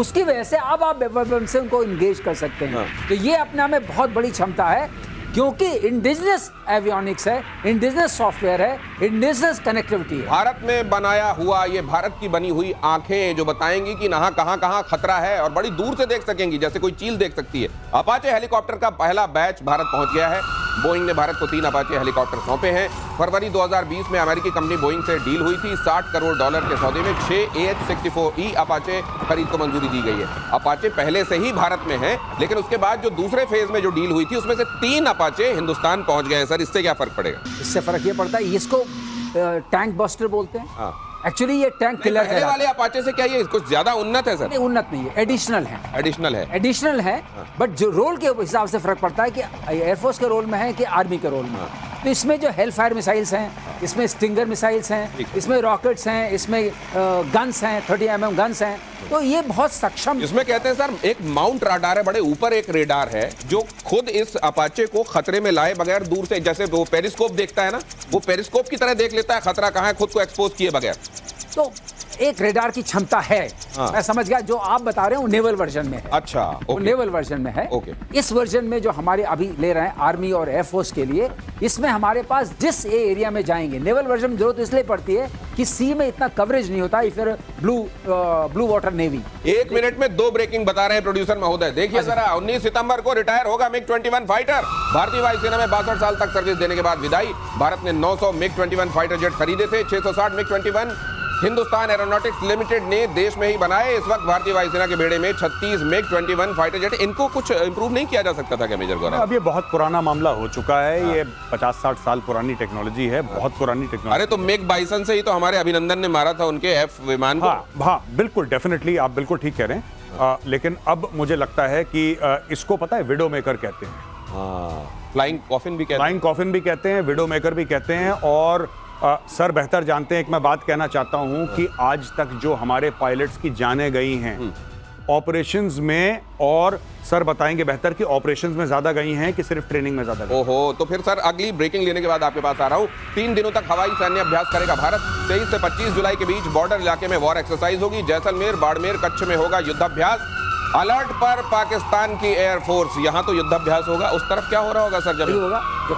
उसकी वजह से अब आप वेपन से उनको इंगेज कर सकते हैं। तो ये अपने आप में बहुत बड़ी क्षमता है, क्योंकि इंडिजिनस एवियोनिक्स है, इंडिजिनस सॉफ्टवेयर है, इंडिजिनस कनेक्टिविटी है। भारत में बनाया हुआ, ये भारत की बनी हुई आंखें जो बताएंगी कि कहां खतरा है, और बड़ी दूर से देख सकेंगी, जैसे कोई चील देख सकती है। अपाचे हेलीकॉप्टर का पहला बैच भारत पहुंच गया है। बोइंग ने भारत को 3 अपाचे हेलीकॉप्टर सौंपे हैं। फरवरी 2020 में अमेरिकी कंपनी बोइंग से डील हुई थी। $60 करोड़ के सौदे में 6 AH-64E अपाचे खरीद को मंजूरी दी गई है। अपाचे पहले से ही भारत में है, लेकिन उसके बाद जो दूसरे फेज में जो डील हुई थी, उसमें से 3 अपाचे हिंदुस्तान पहुंच गए हैं। सर, इससे क्या फर्क पड़ेगा? इससे फर्क ये पड़ता है, इसको टैंक बस्टर बोलते हैं। एक्चुअली ये टैंक किलर पहले वाले अपाचे से क्या ये कुछ ज्यादा उन्नत है सर? नहीं, उन्नत नहीं है, एडिशनल है, बट जो रोल के हिसाब से फर्क पड़ता है कि एयरफोर्स के रोल में है कि आर्मी के रोल में। तो इसमें जो हेलफायर मिसाइल्स हैं, इसमें स्टिंगर मिसाइल्स हैं, इसमें रॉकेट्स हैं, इसमें गन्स हैं, 30 mm गन्स हैं। तो ये बहुत सक्षम, इसमें कहते हैं सर एक माउंट राडार है, बड़े ऊपर एक रेडार है जो खुद इस अपाचे को खतरे में लाए बगैर दूर से, जैसे वो पेरिस्कोप देखता है ना, वो पेरिस्कोप की तरह देख लेता है खतरा कहां है, खुद को एक्सपोज किए बगैर। तो एक रेडार की क्षमता है। मैं समझ गया, जो आप बता रहे हो नेवल वर्जन में है। अच्छा, वो नेवल वर्जन में है। इस वर्जन में जो हमारे अभी ले रहे हैं आर्मी और एयरफोर्स के लिए, इसमें हमारे पास जिस एरिया में जाएंगे, नेवल वर्जन में जरूरत इसलिए पड़ती है कि सी में इतना कवरेज नहीं होता, फिर ब्लू वाटर नेवी। 1 मिनट में 2 ब्रेकिंग बता रहे हैं प्रोड्यूसर महोदय। देखिए जरा, 19 सितंबर को रिटायर होगा MiG-21 फाइटर। भारतीय वायुसेना में 62 साल तक सर्विस देने के बाद विदाई। भारत ने 900 MiG-21 फाइटर जेट खरीदे थे। 660 MiG-21 हिंदुस्तान एरोनॉटिक्स लिमिटेड ने देश में ही बनाए। इस वक्त भारतीय वायुसेना के बेड़े में 36 MiG-21 फाइटर जेट। इनको कुछ इंप्रूव नहीं किया जा सकता था क्या मेजर गौरव? अब ये बहुत पुराना मामला हो चुका है। ये 50-60 साल पुरानी टेक्नोलॉजी है, बहुत पुरानी टेक्नोलॉजी। अरे तो MiG बाइसन से ही तो हमारे अभिनंदन ने मारा था उनके F विमान को। हाँ, बिल्कुल, डेफिनेटली आप बिल्कुल ठीक कह रहे हैं। लेकिन अब मुझे लगता है कि इसको पता है, विडो मेकर कहते हैं। फ्लाइंग कॉफिन भी कहते हैं, विडो मेकर भी कहते हैं। और सर बेहतर जानते हैं, एक मैं बात कहना चाहता हूं कि आज तक जो हमारे पायलट्स की जानें गई हैं ऑपरेशंस में, और सर बताएंगे बेहतर कि ऑपरेशंस में ज्यादा गई हैं कि सिर्फ ट्रेनिंग में ज्यादा गई? ओहो, तो फिर सर अगली ब्रेकिंग लेने के बाद आपके पास आ रहा हूं। 3 दिनों तक हवाई सैन्य अभ्यास करेगा भारत। 23 से 25 जुलाई के बीच बॉर्डर इलाके में वॉर एक्सरसाइज होगी। जैसलमेर, बाड़मेर, कच्छ में होगा युद्धाभ्यास। अलर्ट पर पाकिस्तान की एयरफोर्स। यहां तो युद्धाभ्यास होगा, उस तरफ क्या हो रहा होगा सर? जब होगा जो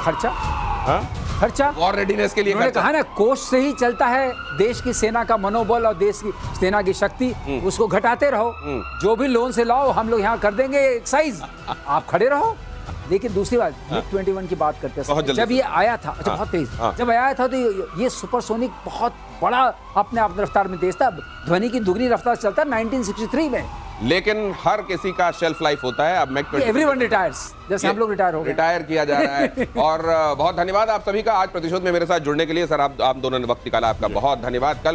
खर्चा वॉर रेडीनेस के लिए कहा ना, कोष से ही चलता है देश की सेना का मनोबल और देश की सेना की शक्ति। उसको घटाते रहो, जो भी लोन से लाओ हम लोग यहाँ कर देंगे एक्साइज, आप खड़े रहो। लेकिन दूसरी बात, MiG-21 की बात करते हैं, जब ये आया था, अच्छा बहुत तेज, जब आया था तो ये सुपरसोनिक बहुत बड़ा अपने आप रफ्तार में तेज था, ध्वनि की दुगनी रफ्तार चलता 1963 में। लेकिन हर किसी का शेल्फ लाइफ होता है। अब MiG-21 एवरीवन रिटायर्स, जैसे हम लोग रिटायर किया जा रहा है। और बहुत धन्यवाद आप सभी का आज प्रतिशोध में मेरे साथ जुड़ने के लिए। सर आप दोनों ने वक्त निकाला, आपका बहुत धन्यवाद। कल